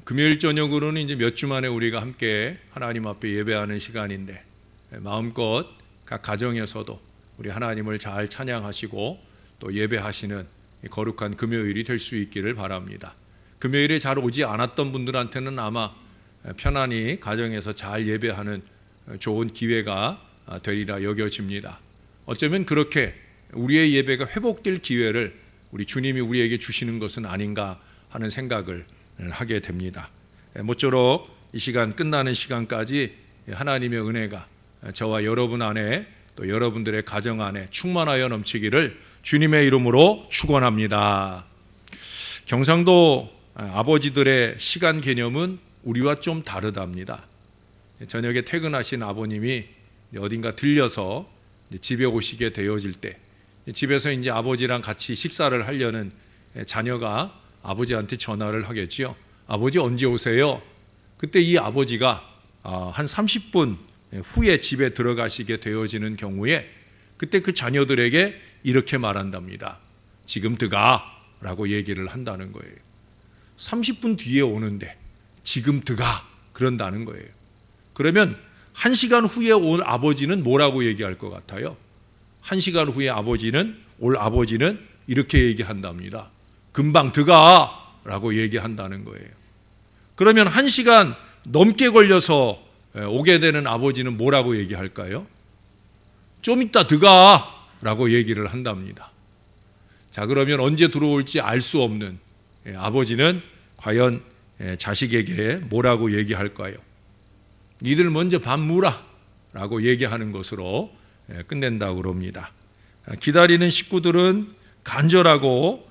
금요일 저녁으로는 이제 몇 주 만에 우리가 함께 하나님 앞에 예배하는 시간인데 마음껏 각 가정에서도 우리 하나님을 잘 찬양하시고 또 예배하시는 거룩한 금요일이 될 수 있기를 바랍니다. 금요일에 잘 오지 않았던 분들한테는 아마 편안히 가정에서 잘 예배하는 좋은 기회가 되리라 여겨집니다. 어쩌면 그렇게 우리의 예배가 회복될 기회를 우리 주님이 우리에게 주시는 것은 아닌가 하는 생각을 하게 됩니다. 모쪼록 이 시간 끝나는 시간까지 하나님의 은혜가 저와 여러분 안에 또 여러분들의 가정 안에 충만하여 넘치기를 주님의 이름으로 축원합니다. 경상도 아버지들의 시간 개념은 우리와 좀 다르답니다. 저녁에 퇴근하신 아버님이 어딘가 들려서 집에 오시게 되어질 때 집에서 이제 아버지랑 같이 식사를 하려는 자녀가 아버지한테 전화를 하겠지요. 아버지 언제 오세요? 그때 이 아버지가 한 30분 후에 집에 들어가시게 되어지는 경우에 그때 그 자녀들에게 이렇게 말한답니다. 지금 들어가 라고 얘기를 한다는 거예요. 30분 뒤에 오는데 지금 들어가 그런다는 거예요. 그러면 1시간 후에 올 아버지는 뭐라고 얘기할 것 같아요? 1시간 후에 올 아버지는 이렇게 얘기한답니다. 금방 들어가 라고 얘기한다는 거예요. 그러면 1시간 넘게 걸려서 오게 되는 아버지는 뭐라고 얘기할까요? 좀 이따 들어가 라고 얘기를 한답니다. 자, 그러면 언제 들어올지 알 수 없는 아버지는 과연 자식에게 뭐라고 얘기할까요? 니들 먼저 밥 무라 라고 얘기하는 것으로 끝낸다고 그럽니다. 기다리는 식구들은 간절하고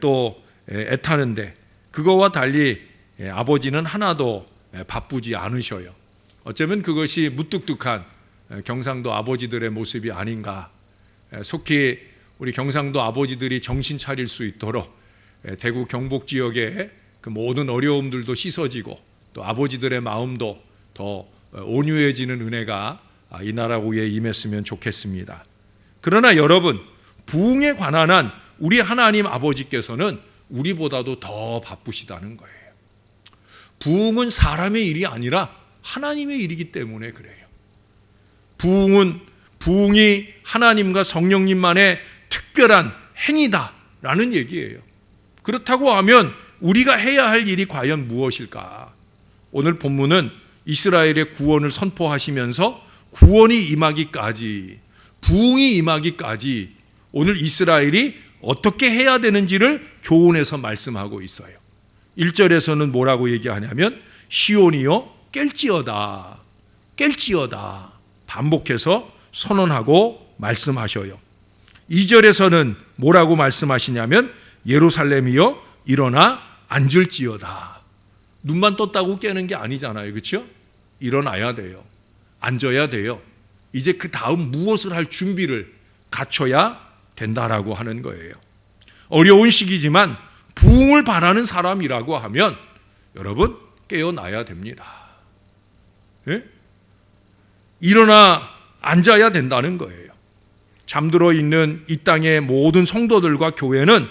또 애타는데 그거와 달리 아버지는 하나도 바쁘지 않으셔요. 어쩌면 그것이 무뚝뚝한 경상도 아버지들의 모습이 아닌가. 속히 우리 경상도 아버지들이 정신 차릴 수 있도록 대구 경북 지역의 그 모든 어려움들도 씻어지고 또 아버지들의 마음도 더 온유해지는 은혜가 이 나라 위에 임했으면 좋겠습니다. 그러나 여러분, 부흥에 관한 한 우리 하나님 아버지께서는 우리보다도 더 바쁘시다는 거예요. 부흥은 사람의 일이 아니라 하나님의 일이기 때문에 그래요. 부흥이 하나님과 성령님만의 특별한 행위다라는 얘기예요. 그렇다고 하면 우리가 해야 할 일이 과연 무엇일까? 오늘 본문은 이스라엘의 구원을 선포하시면서 구원이 임하기까지, 부흥이 임하기까지 오늘 이스라엘이 어떻게 해야 되는지를 교훈해서 말씀하고 있어요. 1절에서는 뭐라고 얘기하냐면 시온이여 깰지어다, 깰지어다 반복해서 선언하고 말씀하셔요. 2절에서는 뭐라고 말씀하시냐면 예루살렘이여 일어나 앉을지어다. 눈만 떴다고 깨는 게 아니잖아요. 그렇죠? 일어나야 돼요. 앉아야 돼요. 이제 그 다음 무엇을 할 준비를 갖춰야 된다라고 하는 거예요. 어려운 시기지만 부흥을 바라는 사람이라고 하면 여러분 깨어나야 됩니다. 예? 일어나 앉아야 된다는 거예요. 잠들어 있는 이 땅의 모든 성도들과 교회는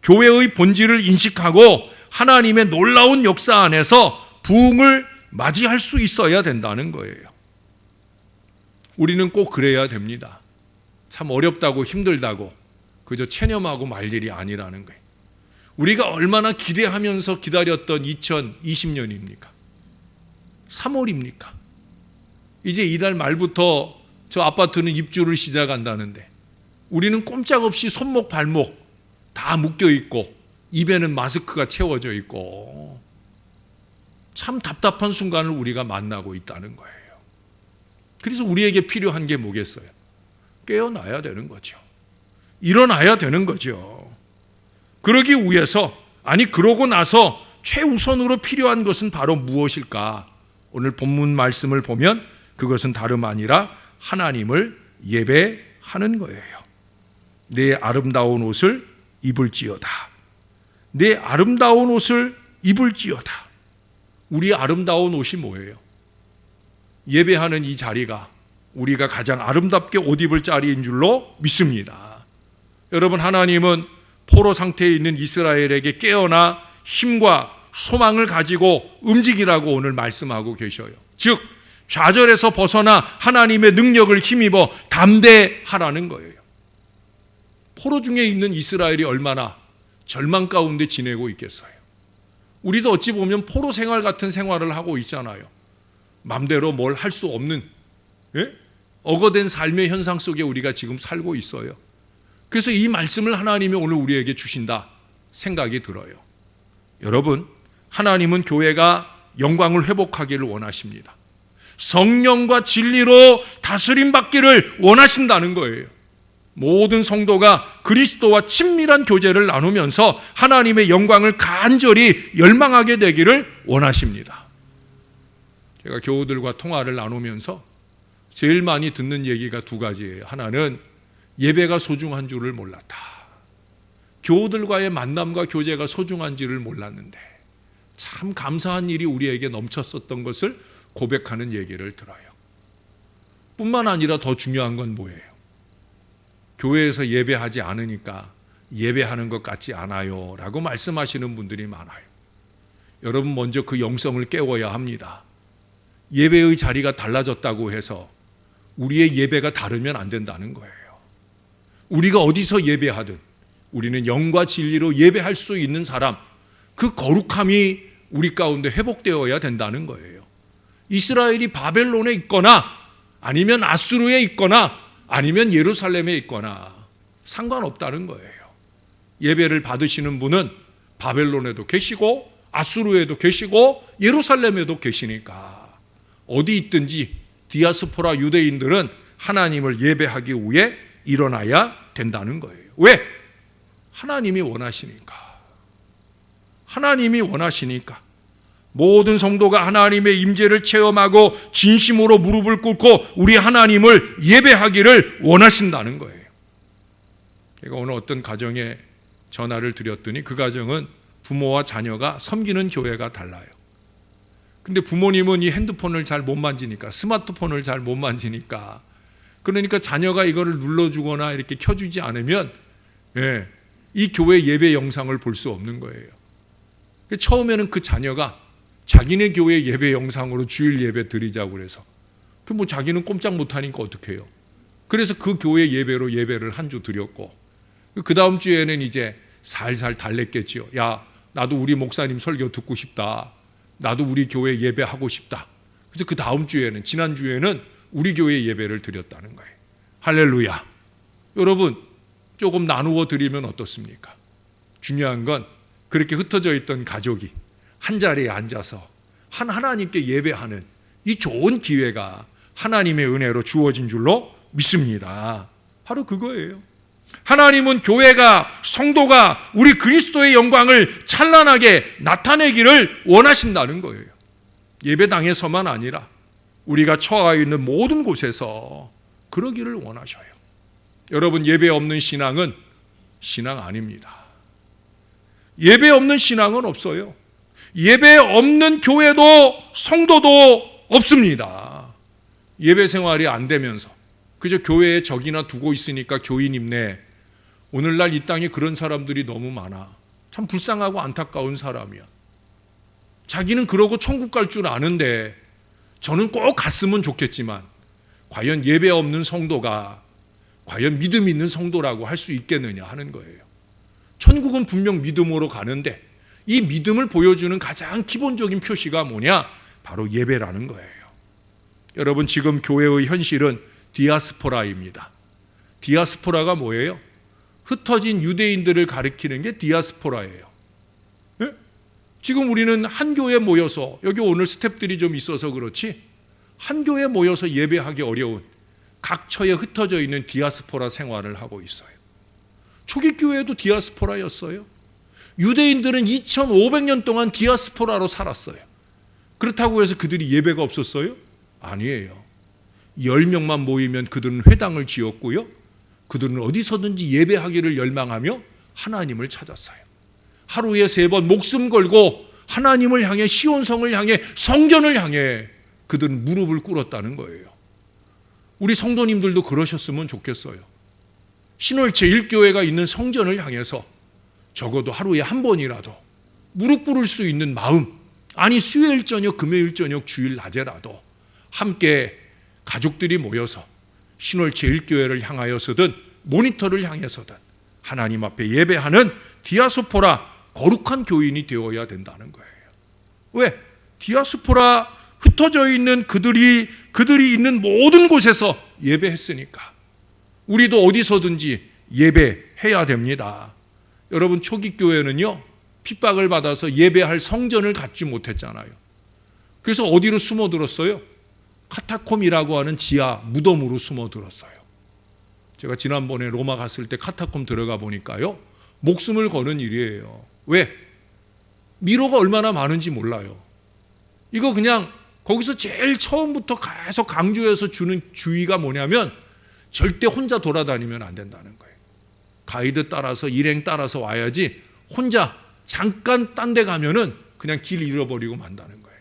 교회의 본질을 인식하고 하나님의 놀라운 역사 안에서 부흥을 맞이할 수 있어야 된다는 거예요. 우리는 꼭 그래야 됩니다. 참 어렵다고 힘들다고 그저 체념하고 말 일이 아니라는 거예요. 우리가 얼마나 기대하면서 기다렸던 2020년입니까? 3월입니까? 이제 이달 말부터 저 아파트는 입주를 시작한다는데 우리는 꼼짝없이 손목 발목 다 묶여 있고 입에는 마스크가 채워져 있고 참 답답한 순간을 우리가 만나고 있다는 거예요. 그래서 우리에게 필요한 게 뭐겠어요? 깨어나야 되는 거죠. 일어나야 되는 거죠. 그러기 위해서 그러고 나서 최우선으로 필요한 것은 바로 무엇일까? 오늘 본문 말씀을 보면 그것은 다름 아니라 하나님을 예배하는 거예요. 내 아름다운 옷을 입을지어다. 내 아름다운 옷을 입을지어다. 우리 아름다운 옷이 뭐예요? 예배하는 이 자리가 우리가 가장 아름답게 옷 입을 자리인 줄로 믿습니다. 여러분, 하나님은 포로 상태에 있는 이스라엘에게 깨어나 힘과 소망을 가지고 움직이라고 오늘 말씀하고 계셔요. 즉 좌절에서 벗어나 하나님의 능력을 힘입어 담대하라는 거예요. 포로 중에 있는 이스라엘이 얼마나 절망 가운데 지내고 있겠어요. 우리도 어찌 보면 포로 생활 같은 생활을 하고 있잖아요. 맘대로 뭘 할 수 없는 억어된 삶의 현상 속에 우리가 지금 살고 있어요. 그래서 이 말씀을 하나님이 오늘 우리에게 주신다 생각이 들어요. 여러분, 하나님은 교회가 영광을 회복하기를 원하십니다. 성령과 진리로 다스림 받기를 원하신다는 거예요. 모든 성도가 그리스도와 친밀한 교제를 나누면서 하나님의 영광을 간절히 열망하게 되기를 원하십니다. 제가 교우들과 통화를 나누면서 제일 많이 듣는 얘기가 두 가지예요. 하나는 예배가 소중한 줄을 몰랐다. 교우들과의 만남과 교제가 소중한지를 몰랐는데 참 감사한 일이 우리에게 넘쳤었던 것을 고백하는 얘기를 들어요. 뿐만 아니라 더 중요한 건 뭐예요? 교회에서 예배하지 않으니까 예배하는 것 같지 않아요 라고 말씀하시는 분들이 많아요. 여러분, 먼저 그 영성을 깨워야 합니다. 예배의 자리가 달라졌다고 해서 우리의 예배가 다르면 안 된다는 거예요. 우리가 어디서 예배하든 우리는 영과 진리로 예배할 수 있는 사람, 그 거룩함이 우리 가운데 회복되어야 된다는 거예요. 이스라엘이 바벨론에 있거나 아니면 아수르에 있거나 아니면 예루살렘에 있거나 상관없다는 거예요. 예배를 받으시는 분은 바벨론에도 계시고 아수르에도 계시고 예루살렘에도 계시니까 어디 있든지 디아스포라 유대인들은 하나님을 예배하기 위해 일어나야 된다는 거예요. 왜? 하나님이 원하시니까. 하나님이 원하시니까. 모든 성도가 하나님의 임재를 체험하고 진심으로 무릎을 꿇고 우리 하나님을 예배하기를 원하신다는 거예요. 제가 오늘 어떤 가정에 전화를 드렸더니 그 가정은 부모와 자녀가 섬기는 교회가 달라요. 근데 부모님은 이 핸드폰을 잘 못 만지니까, 스마트폰을 잘 못 만지니까, 그러니까 자녀가 이거를 눌러주거나 이렇게 켜주지 않으면 이 교회 예배 영상을 볼 수 없는 거예요. 처음에는 그 자녀가 자기네 교회 예배 영상으로 주일 예배 드리자고 그래서 뭐 자기는 꼼짝 못하니까 어떡해요. 그래서 그 교회 예배로 예배를 한 주 드렸고, 그 다음 주에는 이제 살살 달랬겠지요. 야, 나도 우리 목사님 설교 듣고 싶다. 나도 우리 교회 예배하고 싶다. 그래서 그 다음 주에는, 지난주에는 우리 교회 예배를 드렸다는 거예요. 할렐루야. 여러분, 조금 나누어 드리면 어떻습니까? 중요한 건 그렇게 흩어져 있던 가족이 한 자리에 앉아서 하나님께 예배하는 이 좋은 기회가 하나님의 은혜로 주어진 줄로 믿습니다. 바로 그거예요. 하나님은 교회가, 성도가 우리 그리스도의 영광을 찬란하게 나타내기를 원하신다는 거예요. 예배당에서만 아니라 우리가 처해 있는 모든 곳에서 그러기를 원하셔요. 여러분, 예배 없는 신앙은 신앙 아닙니다. 예배 없는 신앙은 없어요. 예배 없는 교회도 성도도 없습니다. 예배 생활이 안 되면서 그저 교회에 적이나 두고 있으니까 교인입네. 오늘날 이 땅에 그런 사람들이 너무 많아. 참 불쌍하고 안타까운 사람이야. 자기는 그러고 천국 갈 줄 아는데 저는 꼭 갔으면 좋겠지만 과연 예배 없는 성도가 과연 믿음 있는 성도라고 할 수 있겠느냐 하는 거예요. 천국은 분명 믿음으로 가는데 이 믿음을 보여주는 가장 기본적인 표시가 뭐냐? 바로 예배라는 거예요. 여러분, 지금 교회의 현실은 디아스포라입니다. 디아스포라가 뭐예요? 흩어진 유대인들을 가리키는 게 디아스포라예요. 네? 지금 우리는 한 교회에 모여서, 여기 오늘 스텝들이 좀 있어서 그렇지 한 교회에 모여서 예배하기 어려운 각처에 흩어져 있는 디아스포라 생활을 하고 있어요. 초기 교회도 디아스포라였어요. 유대인들은 2500년 동안 디아스포라로 살았어요. 그렇다고 해서 그들이 예배가 없었어요? 아니에요. 10명만 모이면 그들은 회당을 지었고요. 그들은 어디서든지 예배하기를 열망하며 하나님을 찾았어요. 하루에 3번 목숨 걸고 하나님을 향해, 시온성을 향해, 성전을 향해 그들은 무릎을 꿇었다는 거예요. 우리 성도님들도 그러셨으면 좋겠어요. 신월 제1교회가 있는 성전을 향해서 적어도 하루에 한 번이라도 무릎 꿇을 수 있는 마음, 아니 수요일 저녁, 금요일 저녁, 주일 낮에라도 함께 가족들이 모여서 신월 제일교회를 향하여서든 모니터를 향해서든 하나님 앞에 예배하는 디아스포라 거룩한 교인이 되어야 된다는 거예요. 왜? 디아스포라 흩어져 있는 그들이 있는 모든 곳에서 예배했으니까 우리도 어디서든지 예배해야 됩니다. 여러분, 초기 교회는요 핍박을 받아서 예배할 성전을 갖지 못했잖아요. 그래서 어디로 숨어들었어요? 카타콤이라고 하는 지하 무덤으로 숨어들었어요. 제가 지난번에 로마 갔을 때 카타콤 들어가 보니까요 목숨을 거는 일이에요. 왜? 미로가 얼마나 많은지 몰라요. 이거 그냥 거기서 제일 처음부터 계속 강조해서 주는 주의가 뭐냐면 절대 혼자 돌아다니면 안 된다는 거예요. 가이드 따라서 일행 따라서 와야지 혼자 잠깐 딴 데 가면은 그냥 길 잃어버리고 만다는 거예요.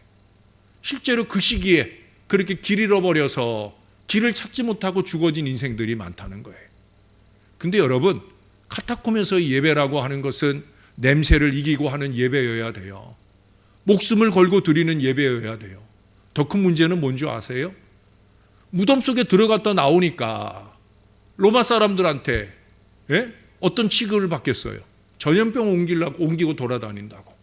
실제로 그 시기에 그렇게 길 잃어버려서 길을 찾지 못하고 죽어진 인생들이 많다는 거예요. 근데 여러분, 카타콤에서의 예배라고 하는 것은 냄새를 이기고 하는 예배여야 돼요. 목숨을 걸고 드리는 예배여야 돼요. 더 큰 문제는 뭔지 아세요? 무덤 속에 들어갔다 나오니까 로마 사람들한테 어떤 취급을 받겠어요? 전염병 옮기고 돌아다닌다고.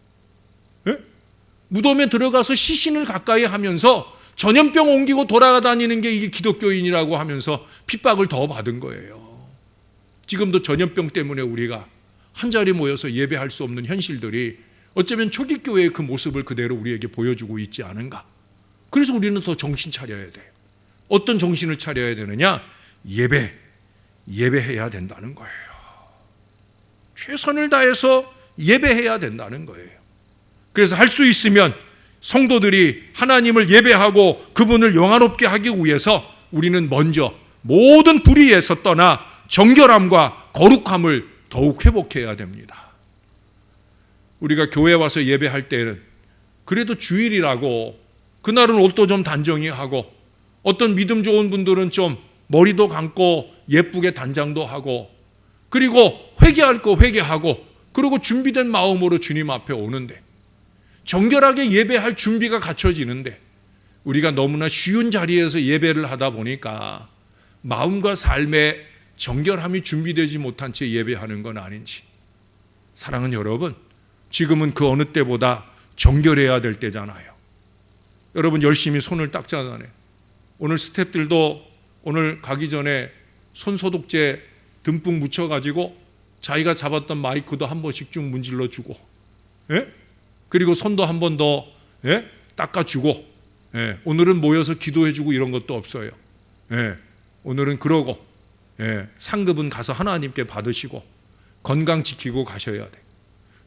무덤에 들어가서 시신을 가까이 하면서 전염병 옮기고 돌아다니는 게 이게 기독교인이라고 하면서 핍박을 더 받은 거예요. 지금도 전염병 때문에 우리가 한자리 모여서 예배할 수 없는 현실들이 어쩌면 초기 교회의 그 모습을 그대로 우리에게 보여주고 있지 않은가. 그래서 우리는 더 정신 차려야 돼요. 어떤 정신을 차려야 되느냐? 예배해야 된다는 거예요. 최선을 다해서 예배해야 된다는 거예요. 그래서 할 수 있으면 성도들이 하나님을 예배하고 그분을 영화롭게 하기 위해서 우리는 먼저 모든 불의에서 떠나 정결함과 거룩함을 더욱 회복해야 됩니다. 우리가 교회 와서 예배할 때는 그래도 주일이라고 그날은 옷도 좀 단정히 하고 어떤 믿음 좋은 분들은 좀 머리도 감고 예쁘게 단장도 하고 그리고 회개할 거 회개하고 그리고 준비된 마음으로 주님 앞에 오는데 정결하게 예배할 준비가 갖춰지는데 우리가 너무나 쉬운 자리에서 예배를 하다 보니까 마음과 삶의 정결함이 준비되지 못한 채 예배하는 건 아닌지. 사랑하는 여러분, 지금은 그 어느 때보다 정결해야 될 때잖아요. 여러분 열심히 손을 닦잖아요. 오늘 스태프들도 오늘 가기 전에 손 소독제 듬뿍 묻혀가지고 자기가 잡았던 마이크도 한 번씩 쭉 문질러 주고 그리고 손도 한 번 더 닦아주고 오늘은 모여서 기도해주고 이런 것도 없어요. 오늘은 그러고 상급은 가서 하나님께 받으시고 건강 지키고 가셔야 돼.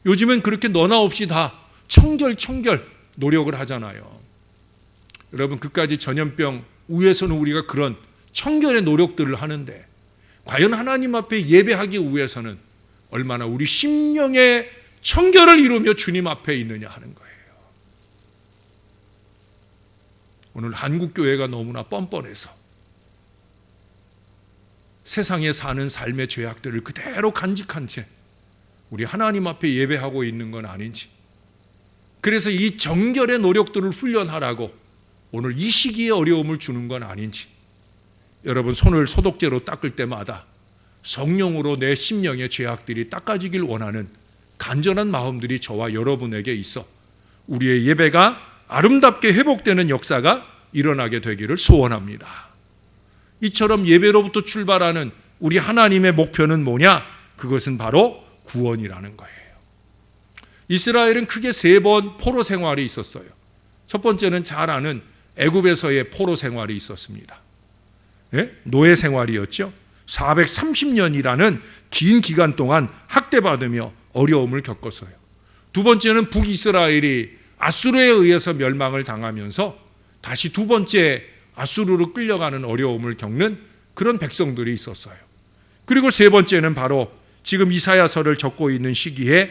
요즘엔 그렇게 너나 없이 다 청결 노력을 하잖아요. 여러분 그까지 전염병 위해서는 우리가 그런 청결의 노력들을 하는데 과연 하나님 앞에 예배하기 위해서는 얼마나 우리 심령의 청결을 이루며 주님 앞에 있느냐 하는 거예요. 오늘 한국교회가 너무나 뻔뻔해서 세상에 사는 삶의 죄악들을 그대로 간직한 채 우리 하나님 앞에 예배하고 있는 건 아닌지. 그래서 이 정결의 노력들을 훈련하라고 오늘 이 시기에 어려움을 주는 건 아닌지. 여러분 손을 소독제로 닦을 때마다 성령으로 내 심령의 죄악들이 닦아지길 원하는 간절한 마음들이 저와 여러분에게 있어 우리의 예배가 아름답게 회복되는 역사가 일어나게 되기를 소원합니다. 이처럼 예배로부터 출발하는 우리 하나님의 목표는 뭐냐? 그것은 바로 구원이라는 거예요. 이스라엘은 크게 3번 포로 생활이 있었어요. 첫 번째는 잘 아는 애굽에서의 포로 생활이 있었습니다. 노예 생활이었죠. 430년이라는 긴 기간 동안 학대받으며 어려움을 겪었어요. 두 번째는 북이스라엘이 아수르에 의해서 멸망을 당하면서 다시 두 번째 아수르로 끌려가는 어려움을 겪는 그런 백성들이 있었어요. 그리고 세 번째는 바로 지금 이사야서를 적고 있는 시기에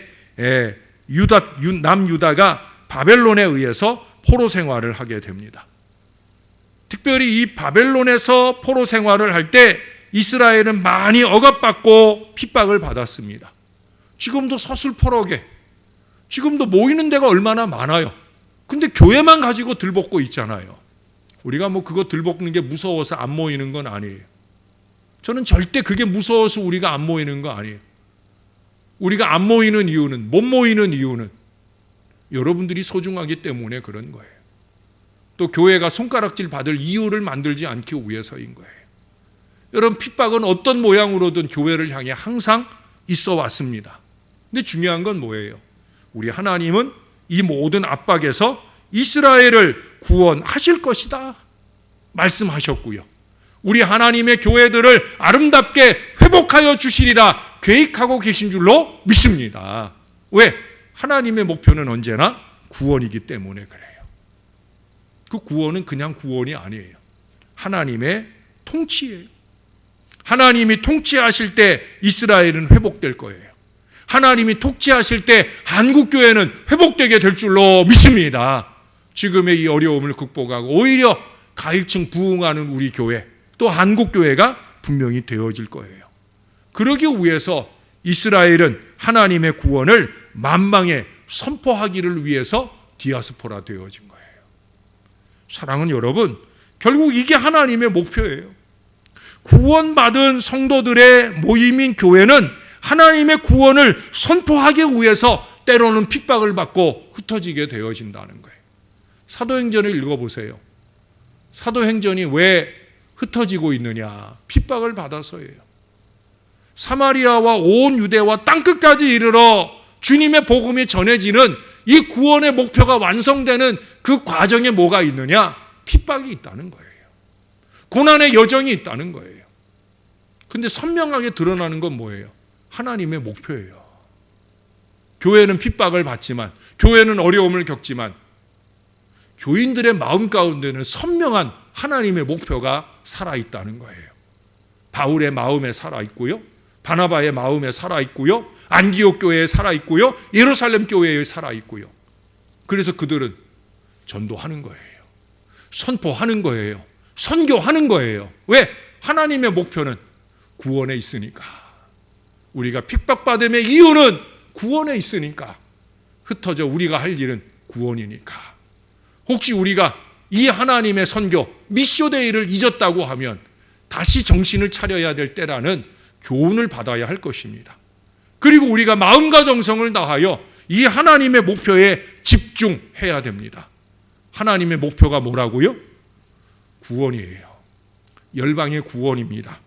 남유다가 바벨론에 의해서 포로 생활을 하게 됩니다. 특별히 이 바벨론에서 포로 생활을 할 때 이스라엘은 많이 억압받고 핍박을 받았습니다. 지금도 서슬퍼러게 지금도 모이는 데가 얼마나 많아요. 근데 교회만 가지고 들볶고 있잖아요. 우리가 뭐 그거 들볶는 게 무서워서 안 모이는 건 아니에요. 저는 절대 그게 무서워서 우리가 안 모이는 거 아니에요. 우리가 안 모이는 이유는, 못 모이는 이유는 여러분들이 소중하기 때문에 그런 거예요. 또 교회가 손가락질 받을 이유를 만들지 않기 위해서인 거예요. 여러분, 핍박은 어떤 모양으로든 교회를 향해 항상 있어 왔습니다. 근데 중요한 건 뭐예요? 우리 하나님은 이 모든 압박에서 이스라엘을 구원하실 것이다 말씀하셨고요. 우리 하나님의 교회들을 아름답게 회복하여 주시리라 계획하고 계신 줄로 믿습니다. 왜? 하나님의 목표는 언제나 구원이기 때문에 그래요. 그 구원은 그냥 구원이 아니에요. 하나님의 통치예요. 하나님이 통치하실 때 이스라엘은 회복될 거예요. 하나님이 통치하실 때 한국교회는 회복되게 될 줄로 믿습니다. 지금의 이 어려움을 극복하고 오히려 가일층 부흥하는 우리 교회, 또 한국교회가 분명히 되어질 거예요. 그러기 위해서 이스라엘은 하나님의 구원을 만방에 선포하기를 위해서 디아스포라 되어진 거예요. 사랑하는 여러분, 결국 이게 하나님의 목표예요. 구원받은 성도들의 모임인 교회는 하나님의 구원을 선포하기 위해서 때로는 핍박을 받고 흩어지게 되어진다는 거예요. 사도행전을 읽어보세요. 사도행전이 왜 흩어지고 있느냐? 핍박을 받아서예요. 사마리아와 온 유대와 땅끝까지 이르러 주님의 복음이 전해지는 이 구원의 목표가 완성되는 그 과정에 뭐가 있느냐? 핍박이 있다는 거예요. 고난의 여정이 있다는 거예요. 근데 선명하게 드러나는 건 뭐예요? 하나님의 목표예요. 교회는 핍박을 받지만, 교회는 어려움을 겪지만, 교인들의 마음 가운데는 선명한 하나님의 목표가 살아있다는 거예요. 바울의 마음에 살아있고요, 바나바의 마음에 살아있고요, 안디옥 교회에 살아있고요, 예루살렘 교회에 살아있고요. 그래서 그들은 전도하는 거예요. 선포하는 거예요. 선교하는 거예요. 왜? 하나님의 목표는 구원에 있으니까. 우리가 핍박받음의 이유는 구원에 있으니까. 흩어져 우리가 할 일은 구원이니까. 혹시 우리가 이 하나님의 선교, 미쇼데이를 잊었다고 하면 다시 정신을 차려야 될 때라는 교훈을 받아야 할 것입니다. 그리고 우리가 마음과 정성을 다하여 이 하나님의 목표에 집중해야 됩니다. 하나님의 목표가 뭐라고요? 구원이에요. 열방의 구원입니다.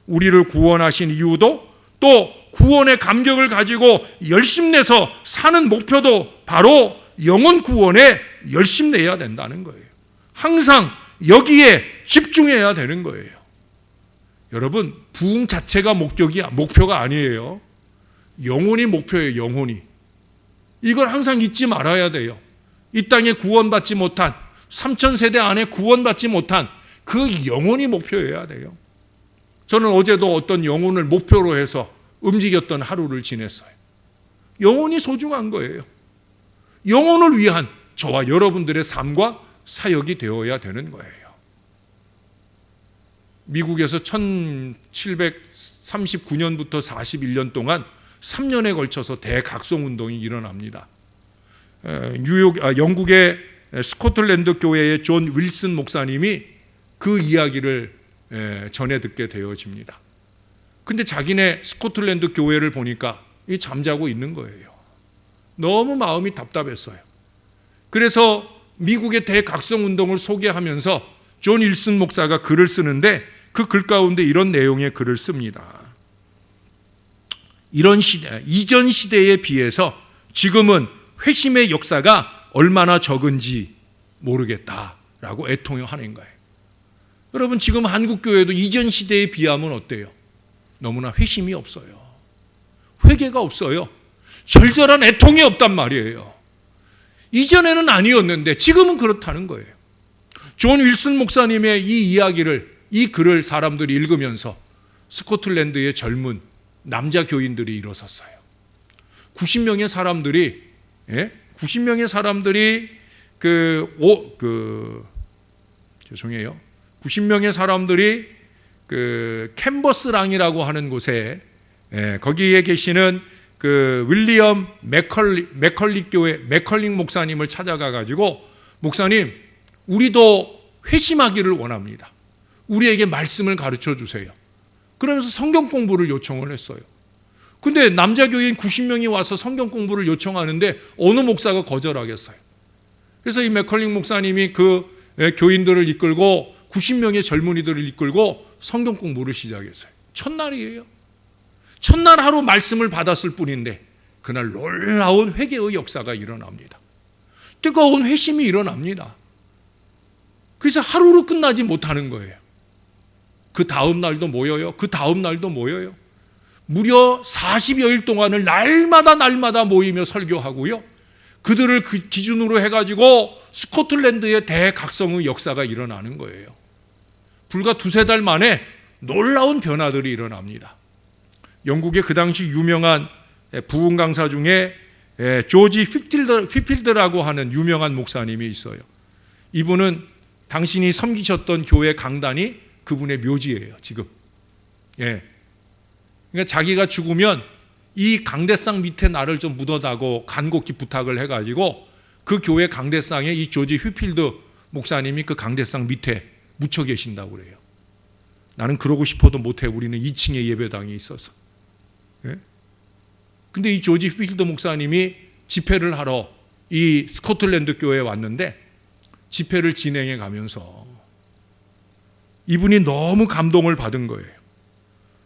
우리를 구원하신 이유도, 또 구원의 감격을 가지고 열심내서 사는 목표도 바로 영혼 구원에 열심내야 된다는 거예요. 항상 여기에 집중해야 되는 거예요. 여러분, 부흥 자체가 목표가 아니에요. 영혼이 목표예요. 영혼이. 이걸 항상 잊지 말아야 돼요. 이 땅에 구원받지 못한, 3000세대 안에 구원받지 못한 그 영혼이 목표여야 돼요. 저는 어제도 어떤 영혼을 목표로 해서 움직였던 하루를 지냈어요. 영혼이 소중한 거예요. 영혼을 위한 저와 여러분들의 삶과 사역이 되어야 되는 거예요. 미국에서 1739년부터 41년 동안 3년에 걸쳐서 대각성운동이 일어납니다. 영국의 스코틀랜드 교회의 존 윌슨 목사님이 그 이야기를 전해 듣게 되어집니다. 근데 자기네 스코틀랜드 교회를 보니까 잠자고 있는 거예요. 너무 마음이 답답했어요. 그래서 미국의 대각성운동을 소개하면서 존 윌슨 목사가 글을 쓰는데, 그 글 가운데 이런 내용의 글을 씁니다. 이전 시대에 비해서 지금은 회심의 역사가 얼마나 적은지 모르겠다라고 애통하는 거예요. 여러분, 지금 한국교회도 이전 시대에 비하면 어때요? 너무나 회심이 없어요. 회개가 없어요. 절절한 애통이 없단 말이에요. 이전에는 아니었는데 지금은 그렇다는 거예요. 존 윌슨 목사님의 이 이야기를, 이 글을 사람들이 읽으면서 스코틀랜드의 젊은 남자 교인들이 일어섰어요. 90명의 사람들이 90명의 사람들이 그 캔버스랑이라고 하는 곳에, 거기에 계시는 그 윌리엄 맥컬릭 교회 맥컬릭 목사님을 찾아가 가지고 목사님, 우리도 회심하기를 원합니다. 우리에게 말씀을 가르쳐 주세요. 그러면서 성경 공부를 요청을 했어요. 근데 남자 교인 90명이 와서 성경 공부를 요청하는데 어느 목사가 거절하겠어요. 그래서 이 맥컬릭 목사님이 그 교인들을 이끌고 90명의 젊은이들을 이끌고 성경 공부를 시작했어요. 첫날이에요. 첫날 하루 말씀을 받았을 뿐인데 그날 놀라운 회개의 역사가 일어납니다. 뜨거운 회심이 일어납니다. 그래서 하루로 끝나지 못하는 거예요. 그 다음 날도 모여요. 그 다음 날도 모여요. 무려 40여일 동안을 날마다 모이며 설교하고요. 그들을 그 기준으로 해가지고 스코틀랜드의 대각성의 역사가 일어나는 거예요. 불과 두세 달 만에 놀라운 변화들이 일어납니다. 영국의 그 당시 유명한 부흥 강사 중에 조지 휘필드라고 하는 유명한 목사님이 있어요. 이분은 당신이 섬기셨던 교회 강단이 그분의 묘지예요, 지금. 예. 그러니까 자기가 죽으면 이 강대상 밑에 나를 좀 묻어다고 간곡히 부탁을 해가지고 그 교회 강대상에 이 조지 휘필드 목사님이 그 강대상 밑에 묻혀 계신다고 그래요. 나는 그러고 싶어도 못해. 우리는 2층에 예배당이 있어서. 예? 근데 이 조지 휘필드 목사님이 집회를 하러 이 스코틀랜드 교회에 왔는데 집회를 진행해 가면서 이분이 너무 감동을 받은 거예요.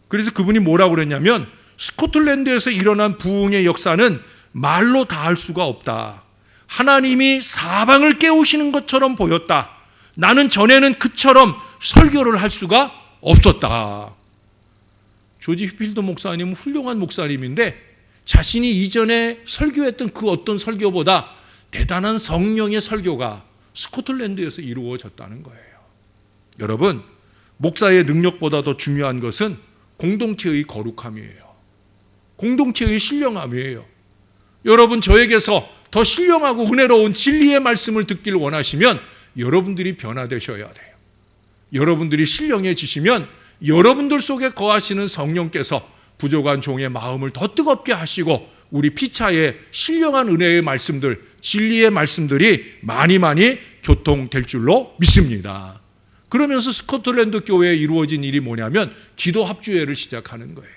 그래서 그분이 뭐라고 그랬냐면 스코틀랜드에서 일어난 부흥의 역사는 말로 다 할 수가 없다. 하나님이 사방을 깨우시는 것처럼 보였다. 나는 전에는 그처럼 설교를 할 수가 없었다. 조지 휘필드 목사님은 훌륭한 목사님인데 자신이 이전에 설교했던 그 어떤 설교보다 대단한 성령의 설교가 스코틀랜드에서 이루어졌다는 거예요. 여러분, 목사의 능력보다 더 중요한 것은 공동체의 거룩함이에요. 공동체의 신령함이에요. 여러분, 저에게서 더 신령하고 은혜로운 진리의 말씀을 듣길 원하시면 여러분들이 변화되셔야 돼요. 여러분들이 신령해지시면 여러분들 속에 거하시는 성령께서 부족한 종의 마음을 더 뜨겁게 하시고 우리 피차에 신령한 은혜의 말씀들, 진리의 말씀들이 많이 교통될 줄로 믿습니다. 그러면서 스코틀랜드 교회에 이루어진 일이 뭐냐면 기도 합주회를 시작하는 거예요.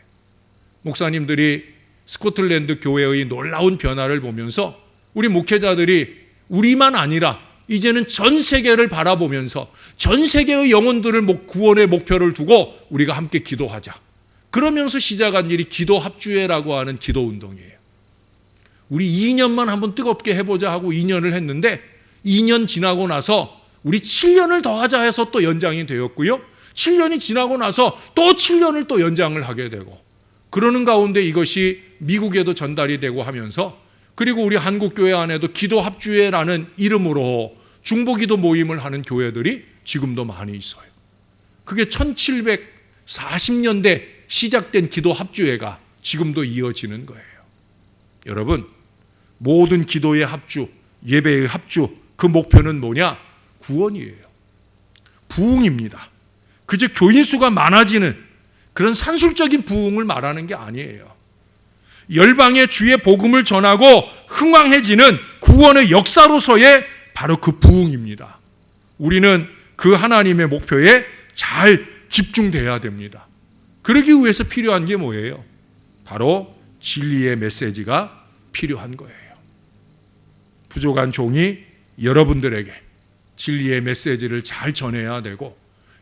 목사님들이 스코틀랜드 교회의 놀라운 변화를 보면서 우리 목회자들이 우리만 아니라 이제는 전 세계를 바라보면서 전 세계의 영혼들을 구원의 목표를 두고 우리가 함께 기도하자. 그러면서 시작한 일이 기도 합주회라고 하는 기도 운동이에요. 우리 2년만 한번 뜨겁게 해보자 하고 2년을 했는데 2년 지나고 나서 우리 7년을 더 하자 해서 또 연장이 되었고요. 7년이 지나고 나서 또 7년을 또 연장을 하게 되고 그러는 가운데 이것이 미국에도 전달이 되고 하면서 그리고 우리 한국교회 안에도 기도 합주회라는 이름으로 중보기도 모임을 하는 교회들이 지금도 많이 있어요. 그게 1740년대 시작된 기도 합주회가 지금도 이어지는 거예요. 여러분, 모든 기도의 합주, 예배의 합주, 그 목표는 뭐냐? 구원이에요. 부흥입니다. 그저 교인 수가 많아지는 그런 산술적인 부흥을 말하는 게 아니에요. 열방에 주의 복음을 전하고 흥왕해지는 구원의 역사로서의 바로 그 부흥입니다. 우리는 그 하나님의 목표에 잘 집중돼야 됩니다. 그러기 위해서 필요한 게 뭐예요? 바로 진리의 메시지가 필요한 거예요. 부족한 종이 여러분들에게 진리의 메시지를 잘 전해야 되고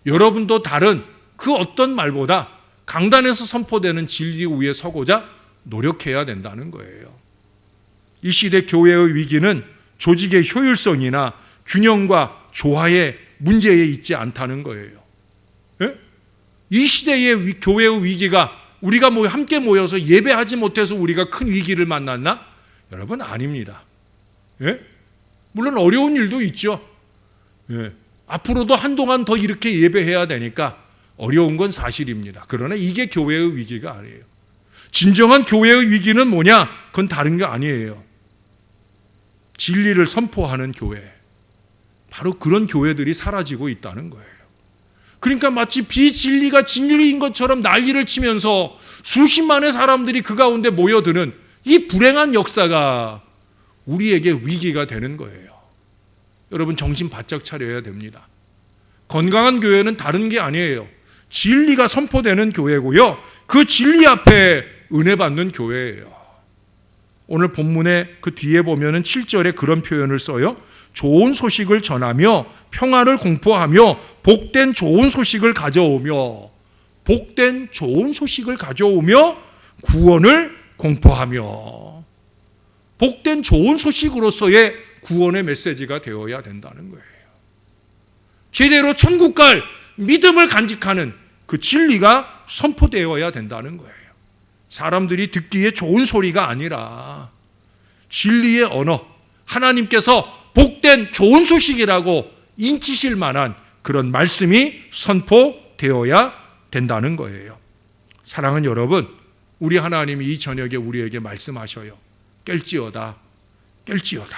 여러분도 다른 그 어떤 말보다 강단에서 선포되는 진리 위에 서고자 노력해야 된다는 거예요. 이 시대 교회의 위기는 조직의 효율성이나 균형과 조화의 문제에 있지 않다는 거예요. 예? 이 시대의 교회의 위기가 우리가 함께 모여서 예배하지 못해서 우리가 큰 위기를 만났나? 여러분, 아닙니다. 예? 물론 어려운 일도 있죠. 예. 앞으로도 한동안 더 이렇게 예배해야 되니까 어려운 건 사실입니다. 그러나 이게 교회의 위기가 아니에요. 진정한 교회의 위기는 뭐냐? 그건 다른 게 아니에요. 진리를 선포하는 교회. 바로 그런 교회들이 사라지고 있다는 거예요. 그러니까 마치 비진리가 진리인 것처럼 난리를 치면서 수십만의 사람들이 그 가운데 모여드는 이 불행한 역사가 우리에게 위기가 되는 거예요. 여러분 정신 바짝 차려야 됩니다. 건강한 교회는 다른 게 아니에요. 진리가 선포되는 교회고요. 그 진리 앞에 은혜 받는 교회예요. 오늘 본문의 그 뒤에 보면은 7절에 그런 표현을 써요. 좋은 소식을 전하며 평안을 공포하며 복된 좋은 소식을 가져오며 복된 좋은 소식을 가져오며 구원을 공포하며 복된 좋은 소식으로서의 구원의 메시지가 되어야 된다는 거예요. 제대로 천국 갈 믿음을 간직하는 그 진리가 선포되어야 된다는 거예요. 사람들이 듣기에 좋은 소리가 아니라 진리의 언어, 하나님께서 복된 좋은 소식이라고 인치실 만한 그런 말씀이 선포되어야 된다는 거예요. 사랑하는 여러분, 우리 하나님이 이 저녁에 우리에게 말씀하셔요. 깰지어다, 깰지어다.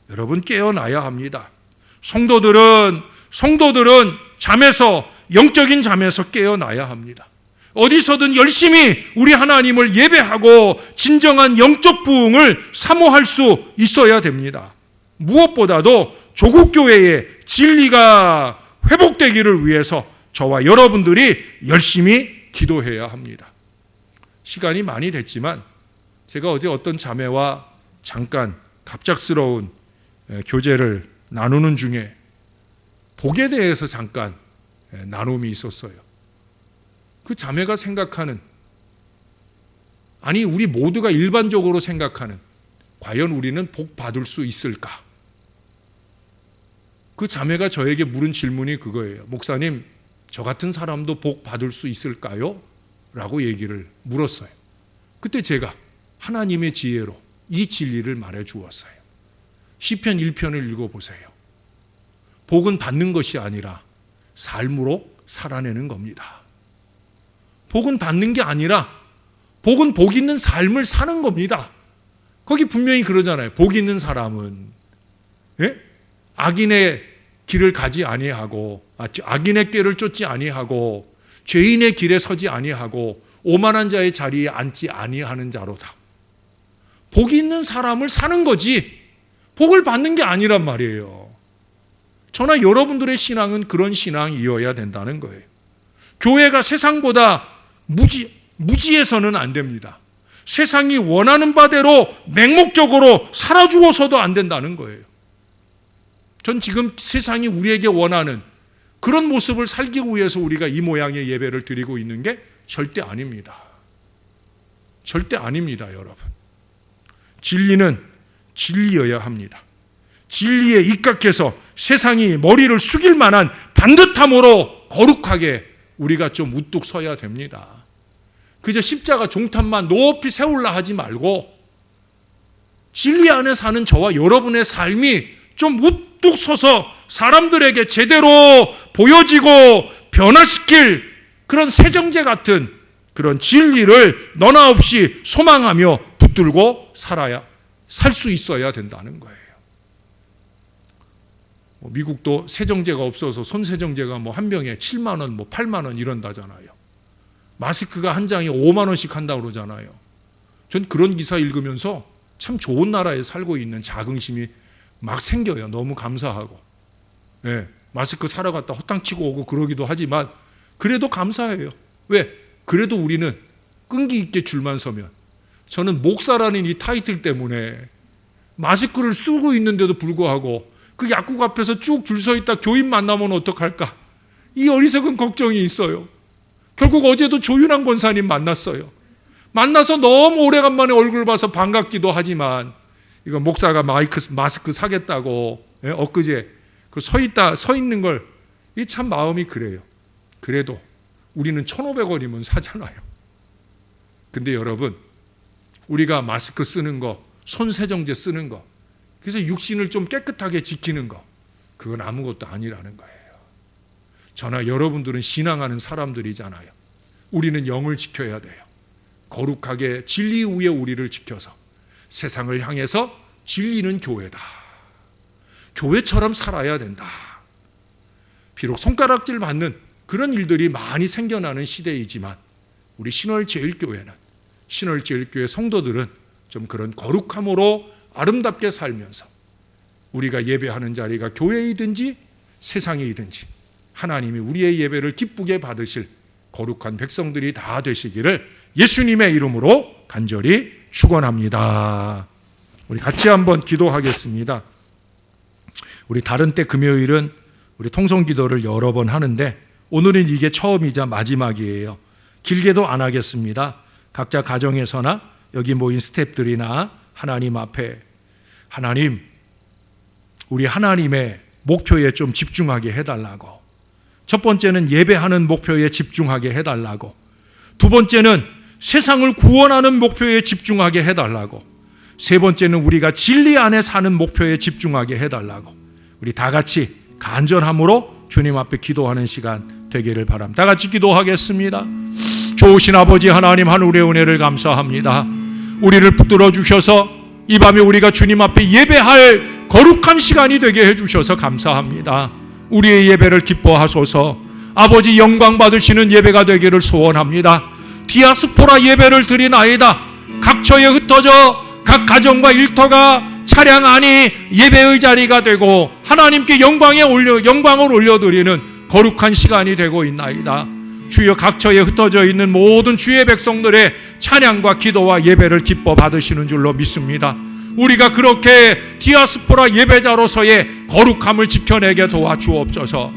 여러분 깨어나야 합니다. 성도들은 잠에서, 영적인 잠에서 깨어나야 합니다. 어디서든 열심히 우리 하나님을 예배하고 진정한 영적 부흥을 사모할 수 있어야 됩니다. 무엇보다도 조국 교회의 진리가 회복되기를 위해서 저와 여러분들이 열심히 기도해야 합니다. 시간이 많이 됐지만 제가 어제 어떤 자매와 잠깐 갑작스러운 교제를 나누는 중에 복에 대해서 잠깐 나눔이 있었어요. 그 자매가 생각하는, 아니 우리 모두가 일반적으로 생각하는, 과연 우리는 복 받을 수 있을까? 그 자매가 저에게 물은 질문이 그거예요. 목사님, 저 같은 사람도 복 받을 수 있을까요? 라고 얘기를 물었어요. 그때 제가 하나님의 지혜로 이 진리를 말해 주었어요. 시편 1편을 읽어보세요. 복은 받는 것이 아니라 삶으로 살아내는 겁니다. 복은 받는 게 아니라 복은 복 있는 삶을 사는 겁니다. 거기 분명히 그러잖아요. 복 있는 사람은 악인의 길을 가지 아니하고, 악인의 꾀를 쫓지 아니하고, 죄인의 길에 서지 아니하고, 오만한 자의 자리에 앉지 아니하는 자로다. 복이 있는 사람을 사는 거지 복을 받는 게 아니란 말이에요. 저나 여러분들의 신앙은 그런 신앙이어야 된다는 거예요. 교회가 세상보다 무지해서는 안 됩니다. 세상이 원하는 바대로 맹목적으로 살아주어서도 안 된다는 거예요. 전 지금 세상이 우리에게 원하는 그런 모습을 살기 위해서 우리가 이 모양의 예배를 드리고 있는 게 절대 아닙니다. 절대 아닙니다, 여러분. 진리는 진리여야 합니다. 진리에 입각해서 세상이 머리를 숙일 만한 반듯함으로 거룩하게 우리가 좀 우뚝 서야 됩니다. 그저 십자가 종탑만 높이 세울라 하지 말고 진리 안에 사는 저와 여러분의 삶이 좀 우뚝 서서 사람들에게 제대로 보여지고 변화시킬 그런 세정제 같은 그런 진리를 너나 없이 소망하며 붙들고 살 수 있어야 된다는 거예요. 미국도 세정제가 없어서 손세정제가 한 병에 7만 원, 8만 원 이런다잖아요. 마스크가 한 장에 5만 원씩 한다고 그러잖아요. 전 그런 기사 읽으면서 참 좋은 나라에 살고 있는 자긍심이 막 생겨요. 너무 감사하고. 마스크 사러 갔다 허탕치고 오고 그러기도 하지만 그래도 감사해요. 왜? 그래도 우리는 끈기 있게 줄만 서면, 저는 목사라는 이 타이틀 때문에 마스크를 쓰고 있는데도 불구하고 그 약국 앞에서 쭉 줄 서 있다 교인 만나면 어떡할까? 이 어리석은 걱정이 있어요. 결국 어제도 조윤환 권사님 만났어요. 만나서 너무 오래간만에 얼굴 봐서 반갑기도 하지만 이거 목사가 마스크 사겠다고 엊그제 서 있는 걸, 이 참 마음이 그래요. 그래도 우리는 1,500원이면 사잖아요. 근데 여러분, 우리가 마스크 쓰는 거, 손세정제 쓰는 거, 그래서 육신을 좀 깨끗하게 지키는 거, 그건 아무것도 아니라는 거예요. 저나 여러분들은 신앙하는 사람들이잖아요. 우리는 영을 지켜야 돼요. 거룩하게 진리 위에 우리를 지켜서 세상을 향해서 진리는 교회다. 교회처럼 살아야 된다. 비록 손가락질 받는 그런 일들이 많이 생겨나는 시대이지만 우리 신월제일교회는, 신월제일교회 성도들은 좀 그런 거룩함으로 아름답게 살면서 우리가 예배하는 자리가 교회이든지 세상이든지 하나님이 우리의 예배를 기쁘게 받으실 거룩한 백성들이 다 되시기를 예수님의 이름으로 간절히 축원합니다. 우리 같이 한번 기도하겠습니다. 우리 다른 때 금요일은 우리 통성기도를 여러 번 하는데 오늘은 이게 처음이자 마지막이에요. 길게도 안 하겠습니다. 각자 가정에서나 여기 모인 스태프들이나 하나님 앞에 하나님, 우리 하나님의 목표에 좀 집중하게 해달라고. 첫 번째는 예배하는 목표에 집중하게 해달라고. 두 번째는 세상을 구원하는 목표에 집중하게 해달라고. 세 번째는 우리가 진리 안에 사는 목표에 집중하게 해달라고. 우리 다 같이 간절함으로 주님 앞에 기도하는 시간 되기를 바랍니다. 다 같이 기도하겠습니다. 좋으신 아버지 하나님, 하늘의 은혜를 감사합니다. 우리를 붙들어 주셔서 이 밤에 우리가 주님 앞에 예배할 거룩한 시간이 되게 해주셔서 감사합니다. 우리의 예배를 기뻐하소서. 아버지 영광 받으시는 예배가 되기를 소원합니다. 디아스포라 예배를 드리나이다. 각처에 흩어져 각 가정과 일터가 차량 안이 예배의 자리가 되고 하나님께 영광을 올려드리는 거룩한 시간이 되고 있나이다. 주여, 각처에 흩어져 있는 모든 주의 백성들의 찬양과 기도와 예배를 기뻐 받으시는 줄로 믿습니다. 우리가 그렇게 디아스포라 예배자로서의 거룩함을 지켜내게 도와주옵소서.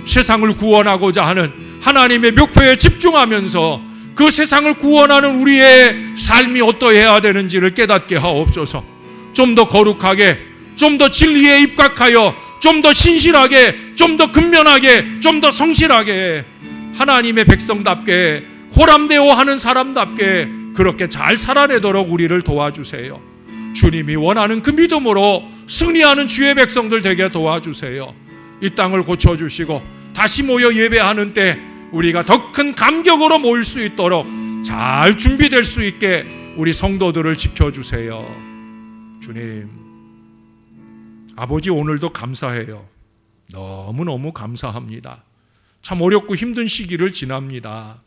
세상을 구원하고자 하는 하나님의 목표에 집중하면서 그 세상을 구원하는 우리의 삶이 어떠해야 되는지를 깨닫게 하옵소서. 좀 더 거룩하게, 좀 더 진리에 입각하여, 좀 더 신실하게, 좀 더 근면하게, 좀 더 성실하게 하나님의 백성답게, 호람되어 하는 사람답게 그렇게 잘 살아내도록 우리를 도와주세요. 주님이 원하는 그 믿음으로 승리하는 주의 백성들 되게 도와주세요. 이 땅을 고쳐주시고 다시 모여 예배하는 때 우리가 더 큰 감격으로 모일 수 있도록 잘 준비될 수 있게 우리 성도들을 지켜주세요. 주님, 아버지 오늘도 감사해요. 너무너무 감사합니다. 참 어렵고 힘든 시기를 지납니다.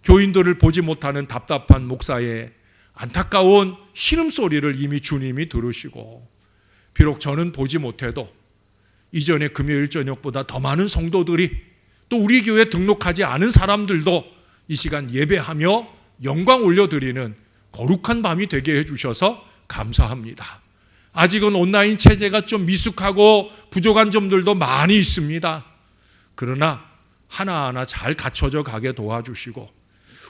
교인들을 보지 못하는 답답한 목사의 안타까운 신음소리를 이미 주님이 들으시고, 비록 저는 보지 못해도 이전에 금요일 저녁보다 더 많은 성도들이, 또 우리 교회에 등록하지 않은 사람들도 이 시간 예배하며 영광 올려드리는 거룩한 밤이 되게 해주셔서 감사합니다. 아직은 온라인 체제가 좀 미숙하고 부족한 점들도 많이 있습니다. 그러나 하나하나 잘 갖춰져 가게 도와주시고,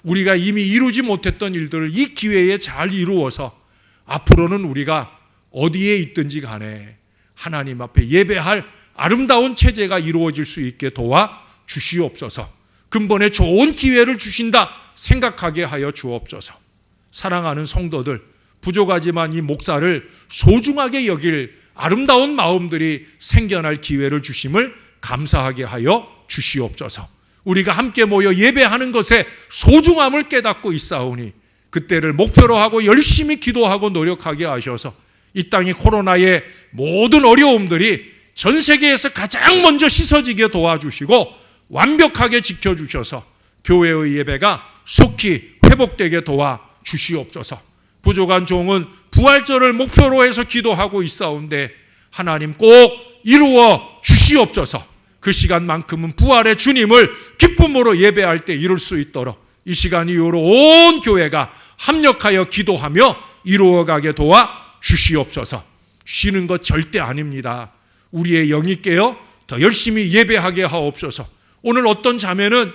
우리가 이미 이루지 못했던 일들을 이 기회에 잘 이루어서 앞으로는 우리가 어디에 있든지 간에 하나님 앞에 예배할 아름다운 체제가 이루어질 수 있게 도와주시옵소서. 근본에 좋은 기회를 주신다 생각하게 하여 주옵소서. 사랑하는 성도들, 부족하지만 이 목사를 소중하게 여길 아름다운 마음들이 생겨날 기회를 주심을 감사하게 하여 주시옵소서. 우리가 함께 모여 예배하는 것에 소중함을 깨닫고 있사오니 그때를 목표로 하고 열심히 기도하고 노력하게 하셔서 이 땅의 코로나의 모든 어려움들이 전 세계에서 가장 먼저 씻어지게 도와주시고 완벽하게 지켜주셔서 교회의 예배가 속히 회복되게 도와주시옵소서. 부족한 종은 부활절을 목표로 해서 기도하고 있사온데 하나님 꼭 이루어 주시옵소서. 그 시간만큼은 부활의 주님을 기쁨으로 예배할 때 이룰 수 있도록 이 시간 이후로 온 교회가 합력하여 기도하며 이루어가게 도와주시옵소서. 쉬는 것 절대 아닙니다. 우리의 영이 깨어 더 열심히 예배하게 하옵소서. 오늘 어떤 자매는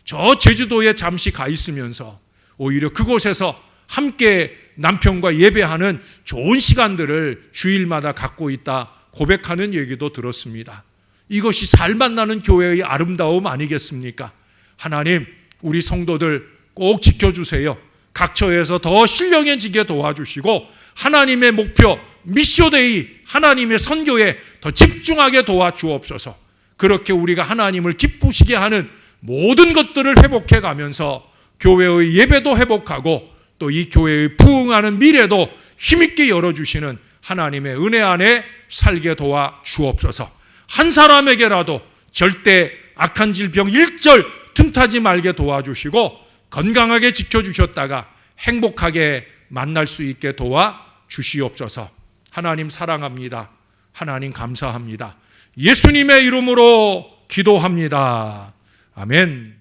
저 제주도에 잠시 가 있으면서 오히려 그곳에서 함께 남편과 예배하는 좋은 시간들을 주일마다 갖고 있다 고백하는 얘기도 들었습니다. 이것이 살 만나는 교회의 아름다움 아니겠습니까? 하나님, 우리 성도들 꼭 지켜주세요. 각처에서 더 신령해지게 도와주시고 하나님의 목표 미쇼데이, 하나님의 선교에 더 집중하게 도와주옵소서. 그렇게 우리가 하나님을 기쁘시게 하는 모든 것들을 회복해 가면서 교회의 예배도 회복하고 또 이 교회의 부흥하는 미래도 힘있게 열어주시는 하나님의 은혜 안에 살게 도와주옵소서. 한 사람에게라도 절대 악한 질병 일절 틈타지 말게 도와주시고 건강하게 지켜주셨다가 행복하게 만날 수 있게 도와 주시옵소서. 하나님 사랑합니다. 하나님 감사합니다. 예수님의 이름으로 기도합니다. 아멘.